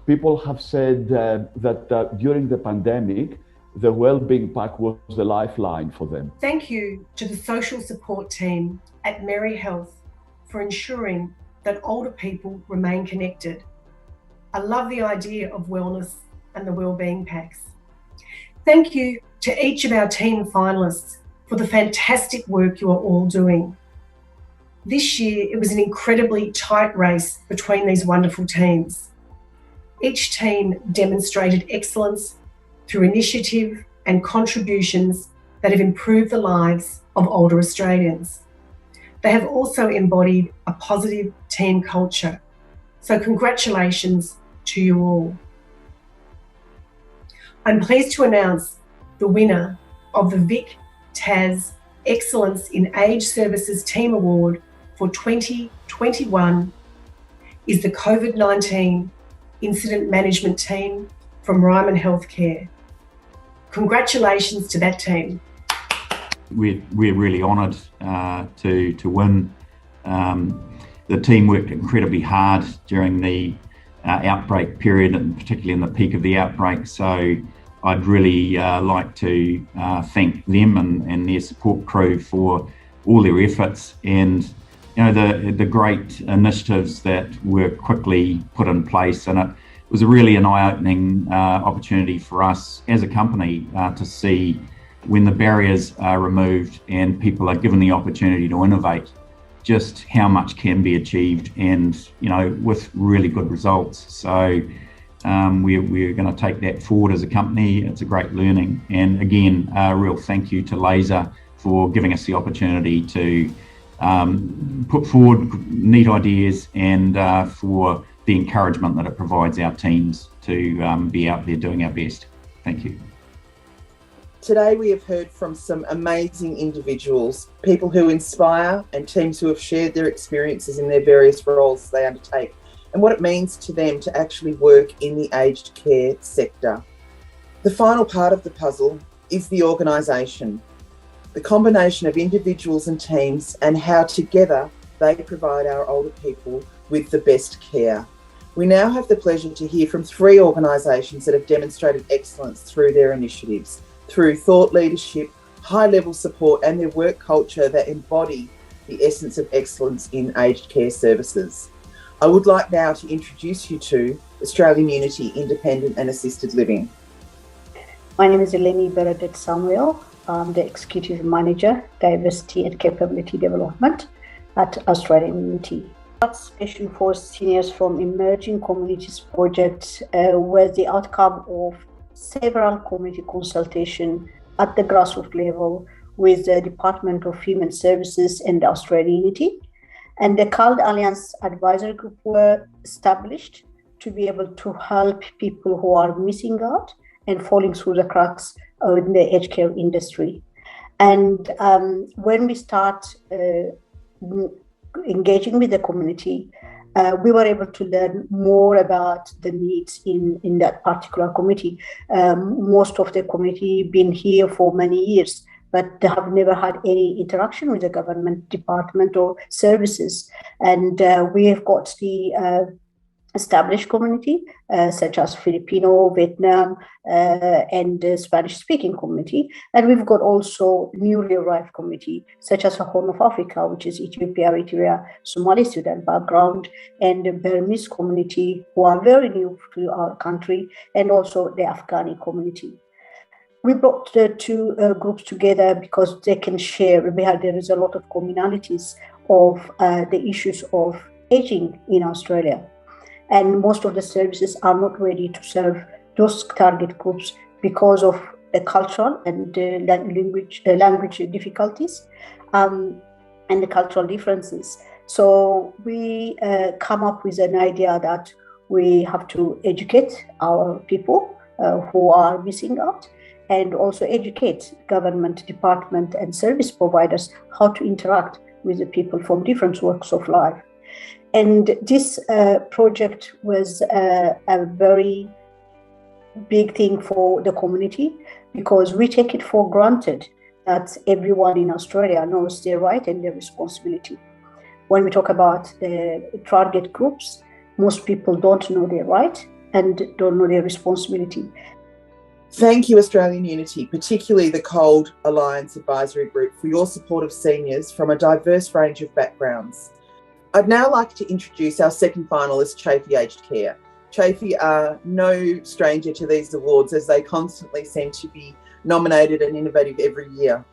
People have said that during the pandemic, the Wellbeing Pack was the lifeline for them. Thank you to the social support team at Merry Health for ensuring that older people remain connected. I love the idea of wellness and the wellbeing packs. Thank you to each of our team finalists for the fantastic work you are all doing. This year, it was an incredibly tight race between these wonderful teams. Each team demonstrated excellence through initiative and contributions that have improved the lives of older Australians. They have also embodied a positive team culture. So congratulations to you all. I'm pleased to announce the winner of the Vic Tas Excellence in Age Services Team Award for 2021 is the COVID-19 Incident Management Team from Ryman Healthcare. Congratulations to that team. We're really honoured to win. The team worked incredibly hard during the outbreak period, and particularly in the peak of the outbreak. So I'd really like to thank them and their support crew for all their efforts, and the great initiatives that were quickly put in place. And it was really an eye-opening opportunity for us as a company to see when the barriers are removed and people are given the opportunity to innovate, just how much can be achieved, and with really good results. So we're going to take that forward as a company. It's a great learning, and again, a real thank you to Laser for giving us the opportunity to put forward neat ideas, and for the encouragement that it provides our teams to be out there doing our best. Thank you. Today we have heard from some amazing individuals, people who inspire, and teams who have shared their experiences in their various roles they undertake, and what it means to them to actually work in the aged care sector. The final part of the puzzle is the organisation, the combination of individuals and teams, and how together they provide our older people with the best care. We now have the pleasure to hear from 3 organisations that have demonstrated excellence through their initiatives, through thought leadership, high-level support, and their work culture that embody the essence of excellence in aged care services. I would like now to introduce you to Australian Unity Independent and Assisted Living. My name is Eleni Bernadette Samuel. I'm the Executive Manager, Diversity and Capability Development at Australian Unity. Special for Seniors from Emerging Communities project was the outcome of several community consultation at the grassroots level with the Department of Human Services and Australian Unity. And the CALD Alliance Advisory Group were established to be able to help people who are missing out and falling through the cracks in the aged care industry. And when we start engaging with the community, we were able to learn more about the needs in that particular community. Most of the community been here for many years, but they have never had any interaction with the government department or services. And we have got the established community, such as Filipino, Vietnam, and the Spanish-speaking community. And we've got also newly arrived community, such as the Horn of Africa, which is Ethiopia, Eritrea, Somali, Sudan background, and the Burmese community, who are very new to our country, and also the Afghani community. We brought the two groups together because they can share. There is a lot of commonalities of the issues of aging in Australia. And most of the services are not ready to serve those target groups because of the cultural and language difficulties and the cultural differences. So we come up with an idea that we have to educate our people who are missing out, and also educate government department and service providers how to interact with the people from different walks of life. And this project was a very big thing for the community, because we take it for granted that everyone in Australia knows their right and their responsibility. When we talk about the target groups, most people don't know their right and don't know their responsibility. Thank you, Australian Unity, particularly the COLD Alliance Advisory Group, for your support of seniors from a diverse range of backgrounds. I'd now like to introduce our second finalist, Chafee Aged Care. Chafee are no stranger to these awards, as they constantly seem to be nominated and innovative every year.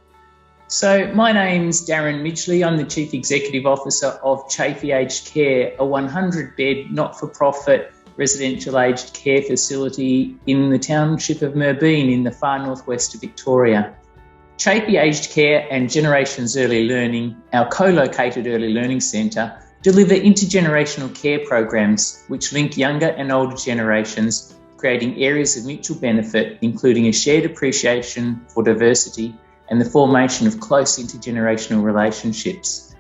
So my name's Darren Midgley. I'm the Chief Executive Officer of Chafee Aged Care, a 100-bed not-for-profit residential aged care facility in the township of Merbeen in the far northwest of Victoria. Chafee Aged Care and Generations Early Learning, our co-located early learning centre, deliver intergenerational care programs which link younger and older generations, creating areas of mutual benefit, including a shared appreciation for diversity and the formation of close intergenerational relationships.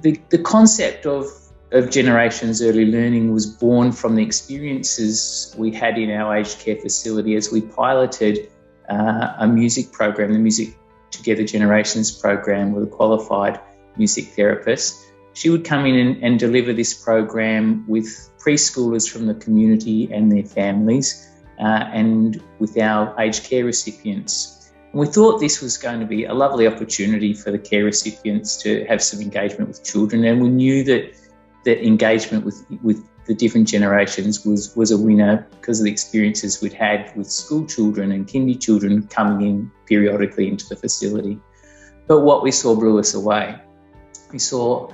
The concept of Generations Early Learning was born from the experiences we had in our aged care facility as we piloted a music program, the Music Together Generations program, with a qualified music therapist. She would come in and deliver this program with preschoolers from the community and their families, and with our aged care recipients. And we thought this was going to be a lovely opportunity for the care recipients to have some engagement with children, and we knew that engagement with the different generations was a winner because of the experiences we'd had with school children and kindy children coming in periodically into the facility. But what we saw blew us away. We saw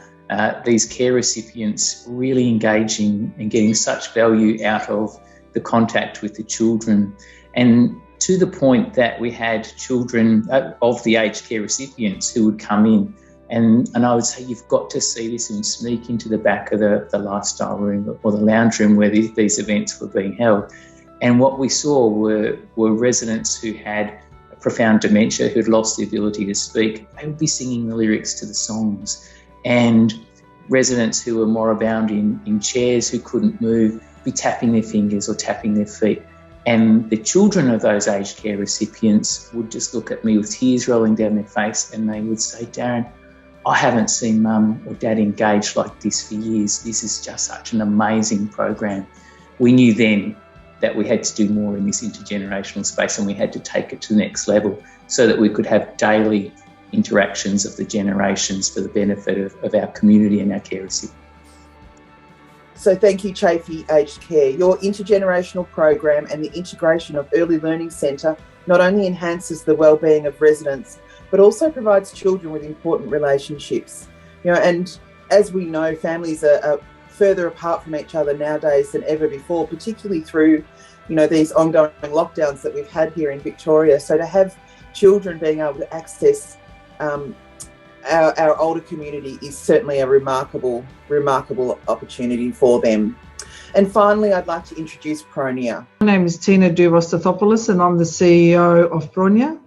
these care recipients really engaging and getting such value out of the contact with the children, and to the point that we had children of the aged care recipients who would come in and I would say, you've got to see this, and sneak into the back of the lifestyle room or the lounge room where these events were being held. And what we saw were residents who had profound dementia, who'd lost the ability to speak. They would be singing the lyrics to the songs. And residents who were moribund in chairs, who couldn't move, be tapping their fingers or tapping their feet. And the children of those aged care recipients would just look at me with tears rolling down their face, and they would say, Darren, I haven't seen mum or dad engaged like this for years. This is just such an amazing program. We knew then that we had to do more in this intergenerational space, and we had to take it to the next level so that we could have daily interactions of the generations for the benefit of our community and our care recipients. So thank you, Chafee Aged Care. Your intergenerational program and the integration of Early Learning Centre not only enhances the wellbeing of residents, but also provides children with important relationships. And as we know, families are further apart from each other nowadays than ever before, particularly through, these ongoing lockdowns that we've had here in Victoria. So to have children being able to access our older community is certainly a remarkable opportunity for them. And finally, I'd like to introduce Pronia. My name is Tina Durostathopoulos, and I'm the CEO of Pronia.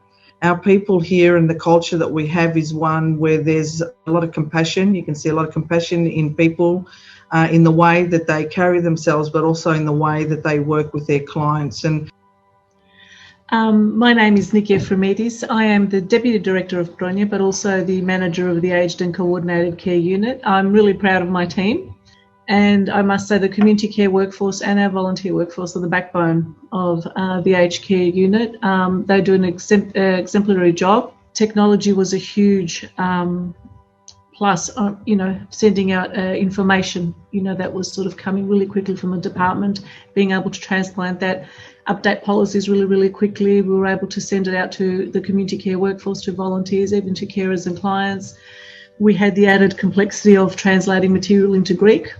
Our people here and the culture that we have is one where there's a lot of compassion. You can see a lot of compassion in people, in the way that they carry themselves, but also in the way that they work with their clients. And my name is Nikki Ephraimidis. I am the Deputy Director of Gronya, but also the Manager of the Aged and Coordinated Care Unit. I'm really proud of my team. And I must say the community care workforce and our volunteer workforce are the backbone of the aged care unit. They do an exemplary job. Technology was a huge plus, sending out information, that was sort of coming really quickly from the department, being able to transplant that, update policies really, really quickly. We were able to send it out to the community care workforce, to volunteers, even to carers and clients. We had the added complexity of translating material into Greek.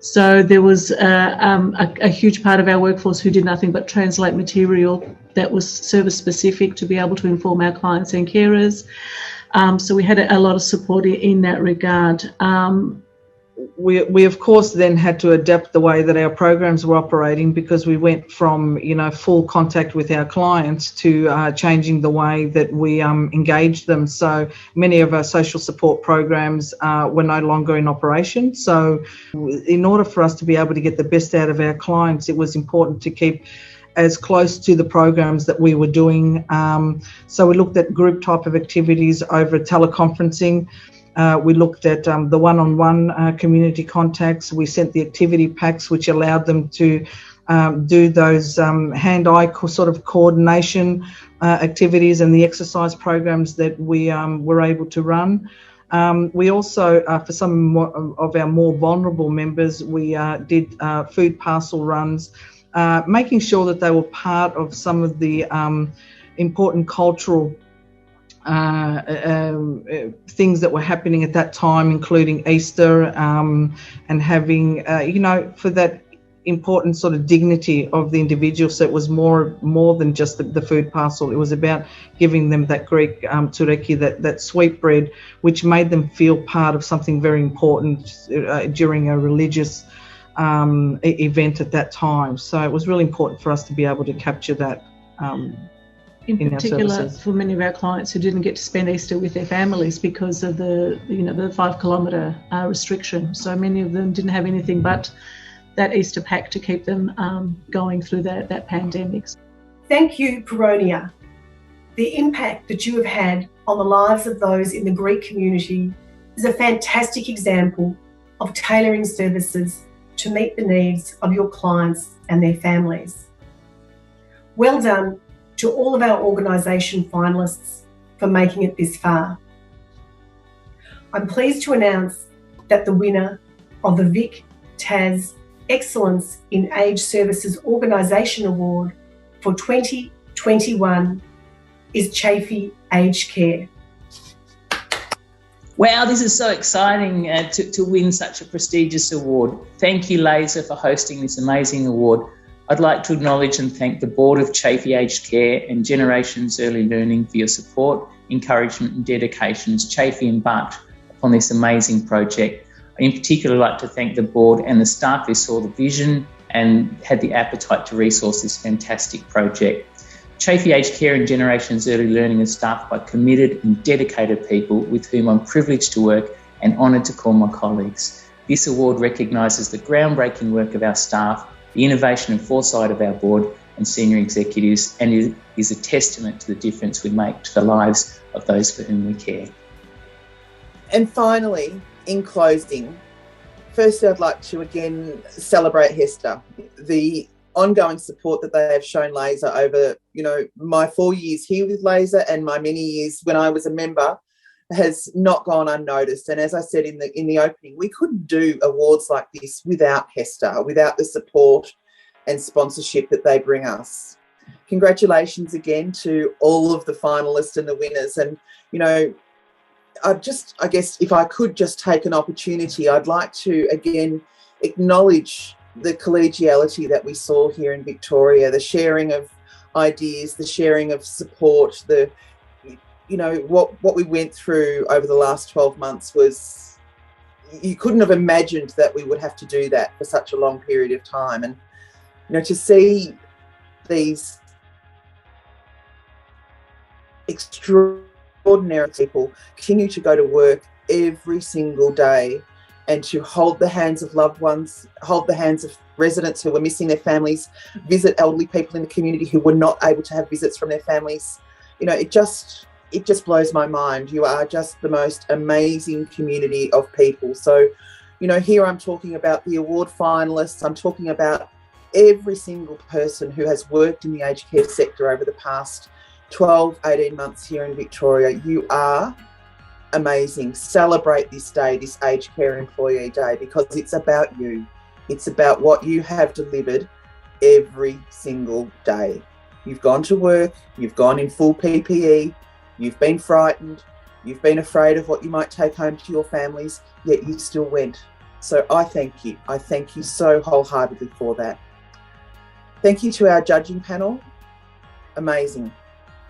So there was a huge part of our workforce who did nothing but translate material that was service specific to be able to inform our clients and carers. So we had a lot of support in that regard. We of course then had to adapt the way that our programs were operating, because we went from full contact with our clients to changing the way that we engaged them. So many of our social support programs were no longer in operation. So in order for us to be able to get the best out of our clients, it was important to keep as close to the programs that we were doing. So we looked at group type of activities over teleconferencing. We looked at the one-on-one community contacts. We sent the activity packs, which allowed them to do those hand-eye sort of coordination activities and the exercise programs that we were able to run. We also, for some of our more vulnerable members, we did food parcel runs, making sure that they were part of some of the important cultural things that were happening at that time, including Easter, and having, for that important sort of dignity of the individual. So it was more than just the food parcel. It was about giving them that Greek tureki, that sweetbread, which made them feel part of something very important during a religious event at that time. So it was really important for us to be able to capture that. In particular, for many of our clients who didn't get to spend Easter with their families because of the 5 kilometre restriction. So many of them didn't have anything but that Easter pack to keep them going through that pandemic. Thank you, Peronia. The impact that you have had on the lives of those in the Greek community is a fantastic example of tailoring services to meet the needs of your clients and their families. Well done to all of our organisation finalists for making it this far. I'm pleased to announce that the winner of the Vic Tas Excellence in Aged Services Organisation Award for 2021 is Chafee Aged Care. Wow, this is so exciting to win such a prestigious award. Thank you, Laser, for hosting this amazing award. I'd like to acknowledge and thank the Board of Chafee Aged Care and Generations Early Learning for your support, encouragement and dedication as Chafee embarked upon this amazing project. I in particular like to thank the board and the staff who saw the vision and had the appetite to resource this fantastic project. Chafee Aged Care and Generations Early Learning is staffed by committed and dedicated people with whom I'm privileged to work and honoured to call my colleagues. This award recognises the groundbreaking work of our staff, the innovation and foresight of our board and senior executives, and is a testament to the difference we make to the lives of those for whom we care. And finally, in closing, first I'd like to again celebrate Hester, the ongoing support that they have shown Laser over, my 4 years here with Laser and my many years when I was a member has not gone unnoticed. And as I said in the opening, we couldn't do awards like this without Hester, without the support and sponsorship that they bring us. Congratulations again to all of the finalists and the winners. And, I guess if I could just take an opportunity, I'd like to again acknowledge the collegiality that we saw here in Victoria, the sharing of ideas, the sharing of support, what we went through over the last 12 months was, you couldn't have imagined that we would have to do that for such a long period of time. And, to see these extraordinary people continue to go to work every single day and to hold the hands of loved ones, hold the hands of residents who were missing their families, visit elderly people in the community who were not able to have visits from their families. You know, it just blows my mind. You are just the most amazing community of people. So, you know, here I'm talking about the award finalists. I'm talking about every single person who has worked in the aged care sector over the past 12, 18 months here in Victoria. You are amazing. Celebrate this day, this Aged Care Employee Day, because it's about you. It's about what you have delivered every single day. You've gone to work, you've gone in full PPE, you've been frightened, you've been afraid of what you might take home to your families, yet you still went. So I thank you. I thank you so wholeheartedly for that. Thank you to our judging panel. Amazing.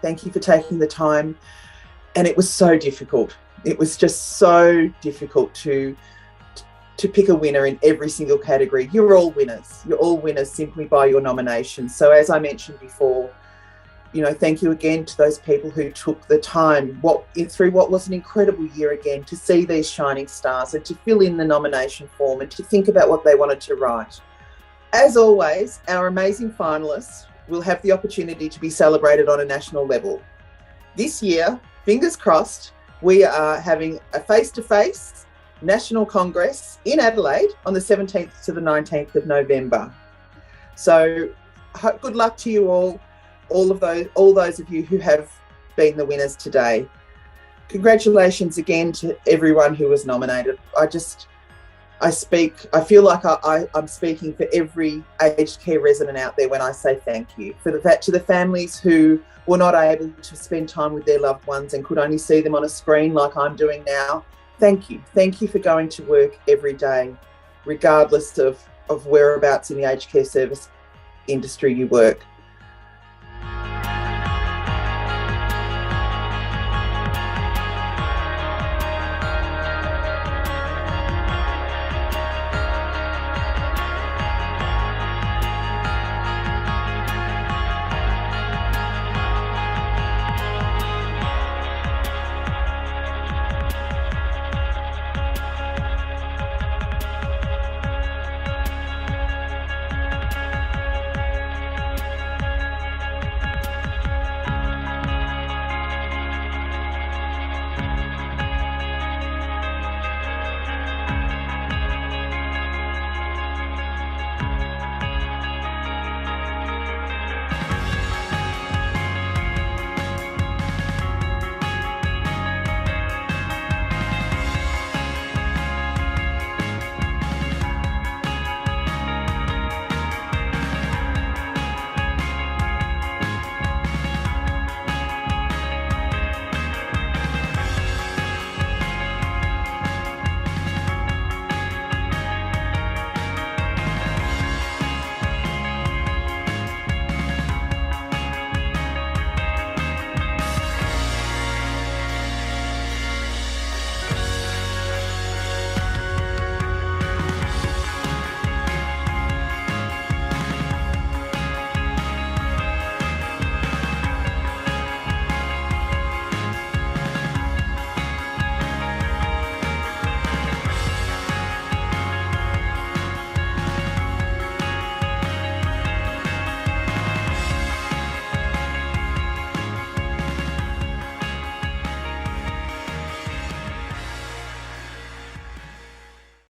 Thank you for taking the time. And it was so difficult. It was just so difficult to pick a winner in every single category. You're all winners. You're all winners simply by your nomination. So as I mentioned before, you know, thank you again to those people who took the time through what was an incredible year again to see these shining stars and to fill in the nomination form and to think about what they wanted to write. As always, our amazing finalists will have the opportunity to be celebrated on a national level. This year, fingers crossed, we are having a face-to-face National Congress in Adelaide on the 17th to the 19th of November. So good luck to you all those of you who have been the winners today. Congratulations again to everyone who was nominated. I feel like I'm speaking for every aged care resident out there when I say thank you. To the families who were not able to spend time with their loved ones and could only see them on a screen like I'm doing now, thank you. Thank you for going to work every day, regardless of whereabouts in the aged care service industry you work.